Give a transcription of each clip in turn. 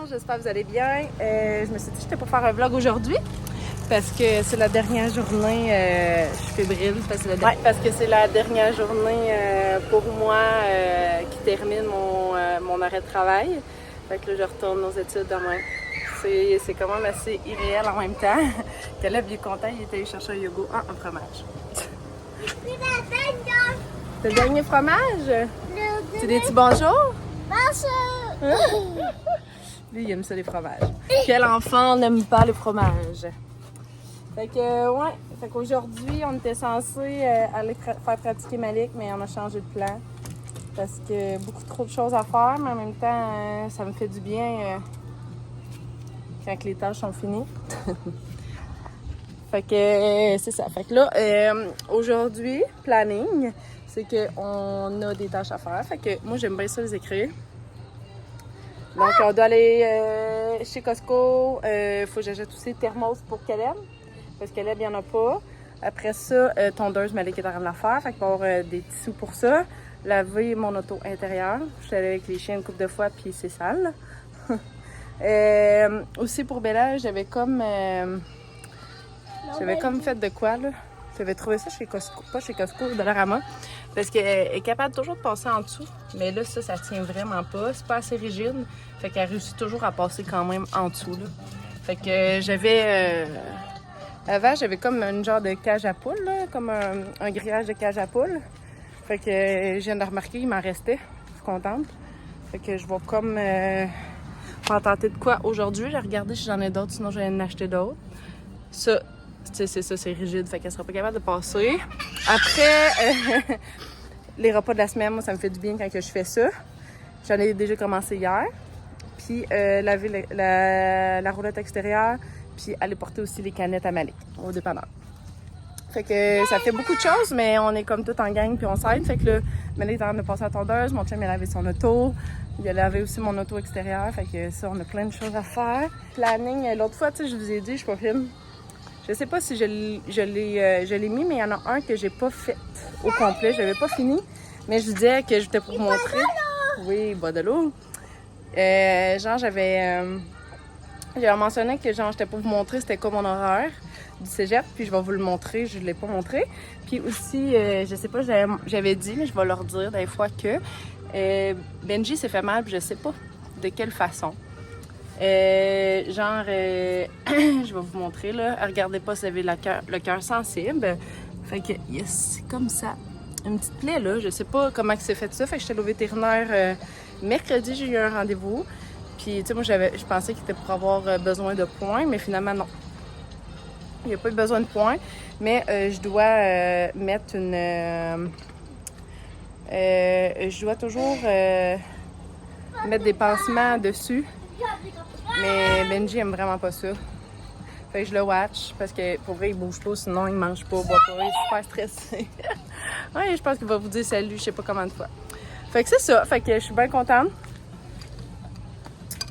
monde, j'espère que vous allez bien. Je me suis dit que j'étais pour faire un vlog aujourd'hui parce que c'est la dernière journée, je suis fébrile parce que c'est la dernière journée pour moi qui termine mon arrêt de travail. Fait que là, je retourne aux études demain. C'est quand même assez irréel en même temps. Caleb, il est content, il était allé chercher un yogourt. Ah, un fromage. Le dernier fromage? C'est des petits bonjours? Lui, il aime ça, les fromages. Quel enfant n'aime pas les fromages? Fait que, ouais. Fait qu'aujourd'hui, on était censé aller faire pratiquer Malik, mais on a changé de plan. Parce que beaucoup trop de choses à faire, mais en même temps, ça me fait du bien quand les tâches sont finies. Fait que, c'est ça. Fait que là, aujourd'hui, planning, c'est qu'on a des tâches à faire. Fait que moi, j'aime bien ça les écrire. Donc, on doit aller chez Costco. Faut que j'achète aussi thermos pour Caleb. Parce que Caleb, il n'y en a pas. Après ça, tondeuse, Malik est en train de la faire. Fait qu'il va y avoir des tissus pour ça. Laver mon auto intérieur. Je suis allée avec les chiens une couple de fois, puis c'est sale. Aussi pour Bella, j'avais comme fait de quoi, là. J'avais trouvé ça chez Costco, pas chez Costco, Dollarama. Parce qu'elle est capable toujours de passer en dessous. Mais là, ça tient vraiment pas. C'est pas assez rigide. Fait qu'elle réussit toujours à passer quand même en dessous, là. Fait que j'avais... avant, j'avais comme une genre de cage à poules, là. Comme un grillage de cage à poules. Fait que je viens de remarquer, il m'en restait. Je suis contente. Fait que je vais comme... en tenter de quoi aujourd'hui. J'ai regardé si j'en ai d'autres, sinon je vais en acheter d'autres. Ça... c'est ça, c'est rigide, fait qu'elle sera pas capable de passer. Après, les repas de la semaine, moi, ça me fait du bien quand que je fais ça. J'en ai déjà commencé hier. Puis laver la roulotte extérieure, puis aller porter aussi les canettes à Malik, au dépanneur. Fait que ça fait beaucoup de choses, mais on est comme tout en gang, puis on s'aide. Fait que là, Malik est en train de passer à la tondeuse, mon chum il a lavé son auto. Il a lavé aussi mon auto extérieure, fait que ça, on a plein de choses à faire. Planning, l'autre fois, tu sais, je vous ai dit, je suis pas fine. Je sais pas si je l'ai mis, mais il y en a un que j'ai pas fait au complet. Je l'avais pas fini, mais je vous disais que j'étais pour vous montrer. Oui, bois de l'eau. Genre, j'avais mentionné que genre, j'étais pour vous montrer c'était quoi mon horaire du cégep, puis je vais vous le montrer. Je l'ai pas montré. Puis aussi, je sais pas, j'avais dit, mais je vais leur dire des fois que Benji s'est fait mal, puis je sais pas de quelle façon. Je vais vous montrer là. Regardez pas si vous avez le cœur sensible. Fait que yes, c'est comme ça. Une petite plaie là. Je sais pas comment c'est fait ça. Fait que j'étais au vétérinaire mercredi, j'ai eu un rendez-vous. Puis tu sais, moi je pensais qu'il était pour avoir besoin de points, mais finalement non. Il n'y a pas eu besoin de points. Mais je dois mettre une. Je dois toujours mettre des pansements dessus. Mais Benji aime vraiment pas ça. Fait que je le watch parce que pour vrai il bouge pas, sinon il mange pas, boit pas, il est super stressé. Ouais, je pense qu'il va vous dire salut, je sais pas combien de fois. Fait que c'est ça, fait que je suis bien contente.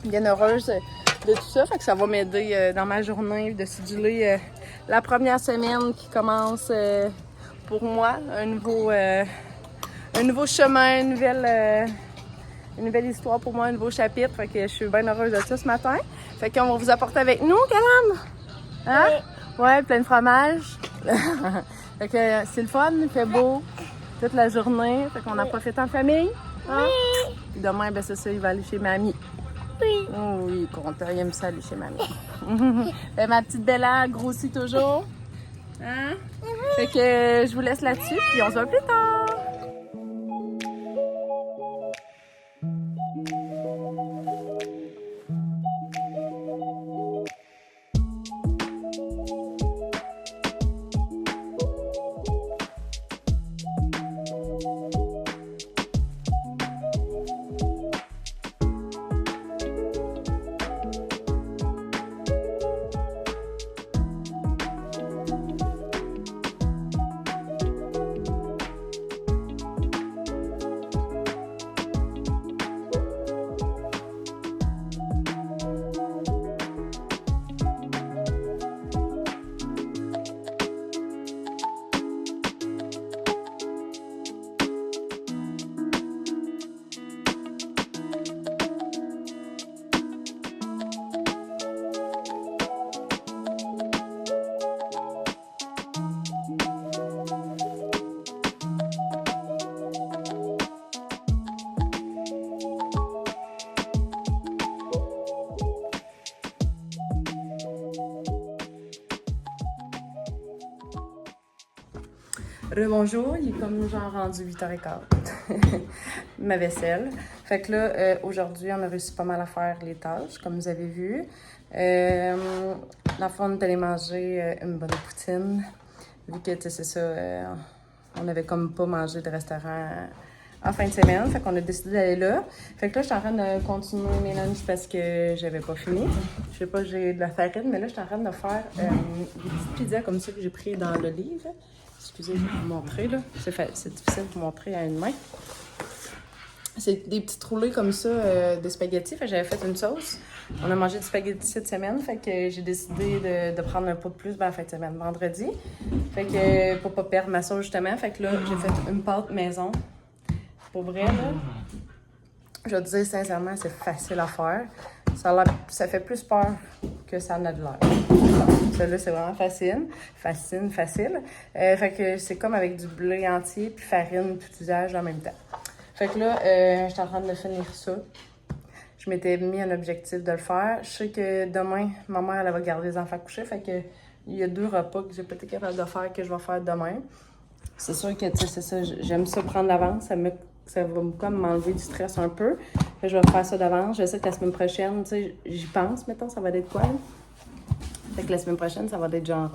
Bien heureuse de tout ça, fait que ça va m'aider dans ma journée de siduler la première semaine qui commence pour moi. Un nouveau chemin, une nouvelle histoire pour moi, un nouveau chapitre. Fait que je suis bien heureuse de ça ce matin. Fait qu'on va vous apporter avec nous, Caleb? Hein? Oui. Ouais, plein de fromage. Fait que c'est le fun, il fait beau toute la journée. Fait qu'on en profite en famille. Hein? Oui. Puis demain, ben c'est ça, il va aller chez mamie. Oui. Oh oui, content, il aime ça aller chez mamie. Ben, ma petite Bella grossit toujours. Hein? Oui. Fait que je vous laisse là-dessus, puis on se voit plus tard. Bonjour, il est comme genre rendu 8h15. Ma vaisselle. Fait que là, aujourd'hui, on a réussi pas mal à faire les tâches, comme vous avez vu. Dans le fond, on est allé manger une bonne poutine. Vu que, tu sais, c'est ça, on avait comme pas mangé de restaurant en fin de semaine. Fait qu'on a décidé d'aller là. Fait que là, je suis en train de continuer mes lunchs parce que j'avais pas fini. Je sais pas, j'ai de la farine, mais là, je suis en train de faire des petites pizzas comme ça que j'ai pris dans le livre. Excusez, je vais vous montrer, là. C'est difficile de vous montrer à une main. C'est des petites roulées comme ça de spaghettis. Fait que j'avais fait une sauce. On a mangé du spaghetti cette semaine. Fait que j'ai décidé de prendre un pot de plus en fin de semaine, vendredi. Fait que pour pas perdre ma sauce, justement. Fait que là, j'ai fait une pâte maison. Pour vrai, là, je vais te dire sincèrement, c'est facile à faire. Ça fait plus peur que ça en a de l'air. Celle-là, c'est vraiment facile. Facile. Fait que c'est comme avec du blé entier puis farine, tout usage en même temps. Fait que là, je suis en train de finir ça. Je m'étais mis un objectif de le faire. Je sais que demain, ma mère, elle va garder les enfants couchés. Fait que il y a 2 repas que j'ai pas été capable de faire que je vais faire demain. C'est sûr que, tu sais, c'est ça. J'aime ça prendre l'avance. Ça va comme m'enlever du stress un peu. Fait que je vais faire ça d'avance. Je sais que la semaine prochaine, tu sais, j'y pense, mettons, ça va être quoi, là? Fait que la semaine prochaine, ça va être genre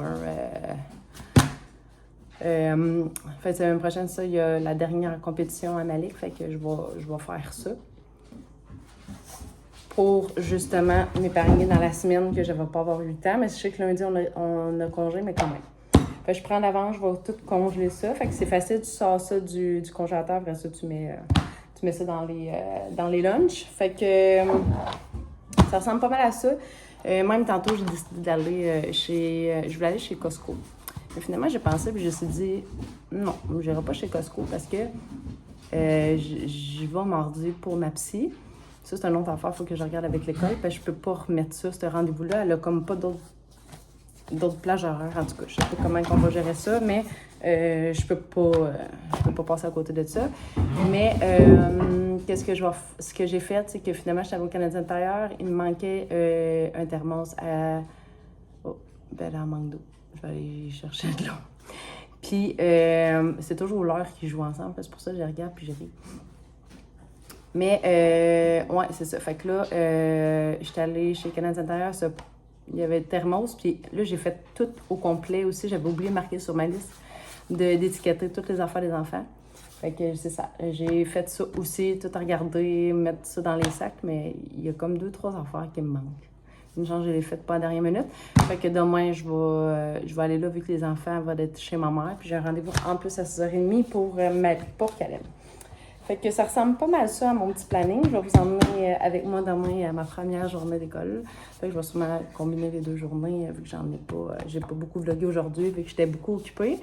fait, la semaine prochaine, ça, il y a la dernière compétition à Malik. Fait que je vais faire ça. Pour justement m'épargner dans la semaine que je vais pas avoir eu le temps. Mais je sais que lundi, on a congé, mais quand même. Fait que je prends l'avance, je vais tout congeler ça. Fait que c'est facile, tu sors ça du congélateur, après ça, tu mets ça dans les lunchs. Fait que ça ressemble pas mal à ça. Même tantôt, j'ai décidé d'aller je voulais aller chez Costco. Mais finalement, j'ai pensé, puis je me suis dit, non, je n'irai pas chez Costco parce que j'y vais mardi pour ma psy. Ça, c'est un autre affaire, il faut que je regarde avec l'école. Parce que je peux pas remettre ça, ce rendez-vous-là. Elle a comme pas d'autres plages horaires, en tout cas. Je sais pas comment on va gérer ça, mais je peux pas passer à côté de ça. Mais ce que j'ai fait, c'est que finalement, j'étais au Canadien intérieur, il me manquait un thermos à... Oh, ben là, manque d'eau. Je vais aller chercher de l'eau. Puis, c'est toujours l'heure qu'ils jouent ensemble. C'est pour ça que je les regarde puis je ris. Mais, ouais, c'est ça. Fait que là, j'étais allée chez Canadien intérieur, il y avait le thermos, puis là, j'ai fait tout au complet aussi. J'avais oublié de marquer sur ma liste d'étiqueter toutes les affaires des enfants. Fait que c'est ça. J'ai fait ça aussi, tout à regarder, mettre ça dans les sacs, mais il y a comme 2-3 affaires qui me manquent. Une chance, je les faites pas à la dernière minute. Fait que demain, je vais aller là, vu que les enfants vont être chez ma mère. Puis j'ai un rendez-vous en plus à 6h30 pour Caleb. Fait que ça ressemble pas mal ça à mon petit planning. Je vais vous emmener avec moi demain à ma première journée d'école. Fait que je vais sûrement combiner les 2 journées, vu que j'ai pas beaucoup vlogué aujourd'hui, vu que j'étais beaucoup occupée.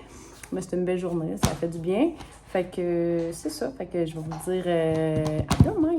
Mais c'était une belle journée, ça a fait du bien. Fait que c'est ça. Fait que je vais vous dire à demain!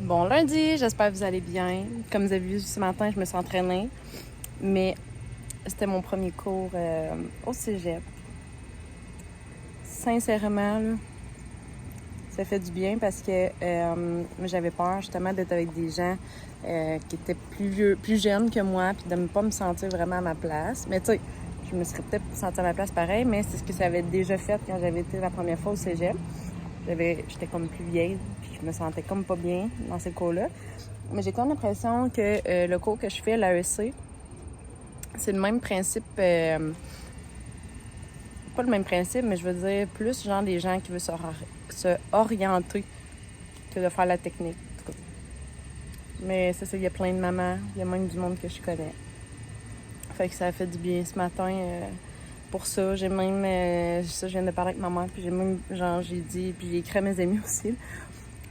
Bon lundi, j'espère que vous allez bien. Comme vous avez vu ce matin, je me suis entraînée, mais c'était mon premier cours au cégep. Sincèrement, là, ça fait du bien parce que j'avais peur justement d'être avec des gens qui étaient plus jeunes que moi, puis de ne pas me sentir vraiment à ma place. Mais tu sais, je me serais peut-être sentie à ma place pareil, mais c'est ce que ça avait déjà fait quand j'avais été la première fois au cégep. J'étais comme plus vieille, puis je me sentais comme pas bien dans ces cours-là. Mais j'ai comme l'impression que le cours que je fais, l'AEC, c'est le même principe, pas le même principe, mais je veux dire plus genre des gens qui veulent se orienter que de faire la technique. En tout cas. Mais c'est ça, il y a plein de mamans, il y a même du monde que je connais. Fait que ça a fait du bien ce matin pour ça. J'ai même, ça, je viens de parler avec ma mère, puis j'ai même, genre, j'ai dit, puis j'ai écrit à mes amis aussi.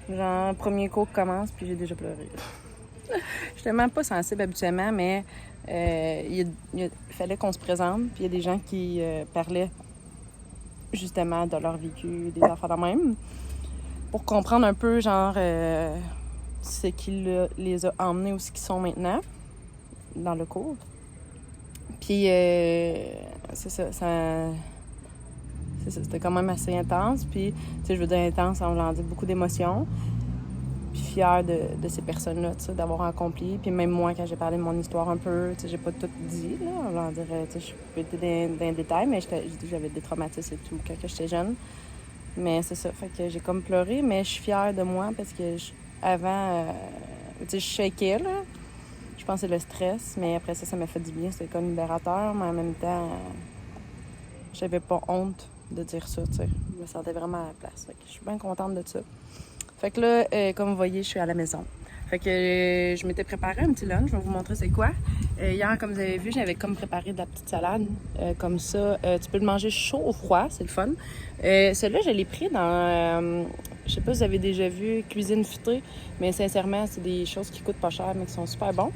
Genre, premier cours commence, puis j'ai déjà pleuré. Je suis tellement pas sensible habituellement, mais il fallait qu'on se présente, puis il y a des gens qui parlaient justement de leur vécu, des affaires de même, pour comprendre un peu, genre, ce qui les a emmenés où ce qu'ils sont maintenant, dans le cours. Puis, c'est ça, c'était quand même assez intense. Puis, tu sais, je veux dire intense en voulant dire beaucoup d'émotions. Puis fière de ces personnes-là, tu sais, d'avoir accompli. Puis même moi, quand j'ai parlé de mon histoire un peu, tu sais, j'ai pas tout dit, là. On va dire, tu sais, je peux être dans les détails, mais j'avais des traumatismes et tout quand j'étais jeune. Mais c'est ça, fait que j'ai comme pleuré, mais je suis fière de moi parce que avant, tu sais, je shakais, là. Je pense que c'est le stress, mais après ça m'a fait du bien. C'était comme libérateur, mais en même temps, j'avais pas honte de dire ça, tu sais. Je me sentais vraiment à la place. Fait que je suis bien contente de ça. Fait que là, comme vous voyez, je suis à la maison. Fait que je m'étais préparé un petit lunch. Je vais vous montrer c'est quoi. Hier, comme vous avez vu, j'avais comme préparé de la petite salade. Comme ça, tu peux le manger chaud ou froid, c'est le fun. Celui-là, je l'ai pris dans... je sais pas si vous avez déjà vu Cuisine Futée, mais sincèrement, c'est des choses qui coûtent pas cher, mais qui sont super bons.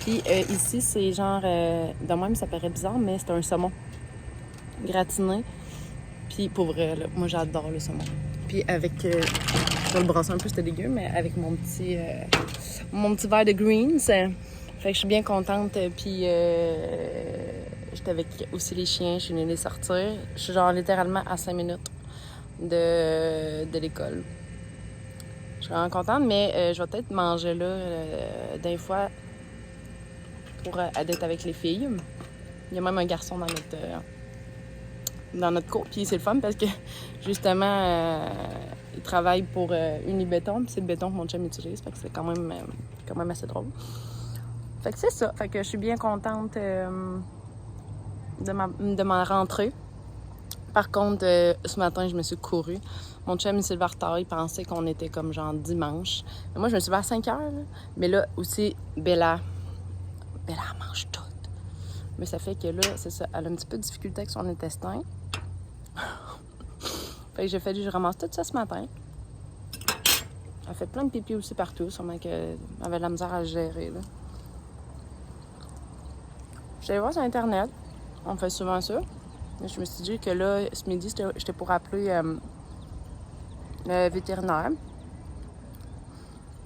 Puis ici, c'est genre... de même, ça paraît bizarre, mais c'est un saumon gratiné. Puis pour vrai, là, moi, j'adore le saumon. Puis avec... je vais le brasser un peu, c'était dégueu, mais avec mon petit verre de greens. Fait que je suis bien contente. Puis j'étais avec aussi les chiens, je suis venue les sortir. Je suis genre littéralement à 5 minutes de l'école. Je suis vraiment contente, mais je vais peut-être manger là d'un fois pour d'être avec les filles. Il y a même un garçon dans notre cours. Puis c'est le fun parce que justement, il travaille pour Unibéton. Puis c'est le béton que mon chum utilise. Fait que c'est quand même assez drôle. Fait que c'est ça. Fait que je suis bien contente de ma rentrée. Par contre, ce matin, je me suis courue. Mon chum, il s'est levé tard. Il pensait qu'on était comme genre dimanche. Mais moi, je me suis levée à 5 heures. Là. Mais là aussi, Bella mange tout. Mais ça fait que là, c'est ça. Elle a un petit peu de difficulté avec son intestin. Fait que je ramasse tout ça ce matin. Elle fait plein de pipi aussi partout. Sûrement qu'elle avait de la misère à le gérer, là. J'allais voir sur Internet. On fait souvent ça. Mais je me suis dit que là, ce midi, j'étais pour appeler le vétérinaire.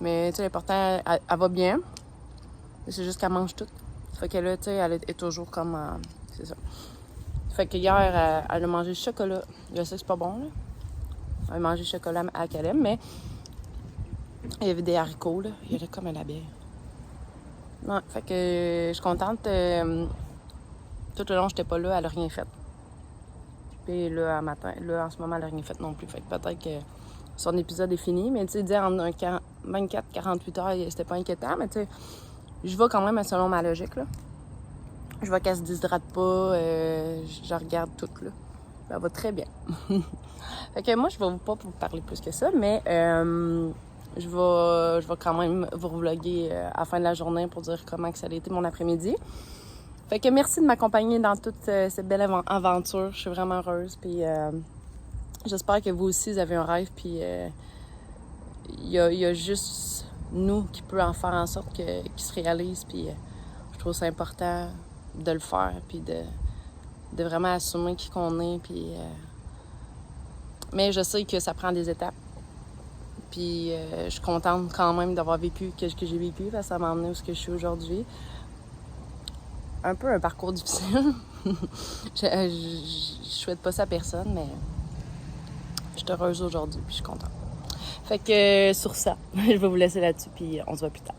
Mais, tu sais, l'important, elle va bien. C'est juste qu'elle mange tout. Fait que là, tu sais, elle est toujours comme... c'est ça. Fait que hier, elle a mangé du chocolat. Je sais que c'est pas bon, là. Elle a mangé du chocolat à qu'elle aime, mais il y avait des haricots, là. Il y avait comme un abeille. Ouais, fait que je suis contente. Tout le long, j'étais pas là, elle a rien fait. Puis là, en ce moment, elle a rien fait non plus. Fait que peut-être que son épisode est fini. Mais tu sais, dire en 24-48 heures, c'était pas inquiétant. Mais tu sais, je vais quand même selon ma logique, là. Je vois qu'elle se déshydrate pas. Je regarde tout, là. Elle va très bien. Fait que moi, je vais pas vous parler plus que ça, mais je vais quand même vous vlogger à la fin de la journée pour dire comment que ça a été mon après-midi. Fait que merci de m'accompagner dans toute cette belle aventure. Je suis vraiment heureuse. Puis j'espère que vous aussi, vous avez un rêve. Puis il y a juste nous qui peut en faire en sorte qu'il se réalise. Puis je trouve ça important de le faire. Puis de vraiment assumer qui qu'on est. Puis, mais je sais que ça prend des étapes. Puis je suis contente quand même d'avoir vécu ce que j'ai vécu. Parce que ça m'a emmené où je suis aujourd'hui. Un peu un parcours difficile. Je souhaite pas ça à personne, mais je suis heureuse aujourd'hui, puis je suis contente. Fait que sur ça, je vais vous laisser là-dessus, puis on se voit plus tard.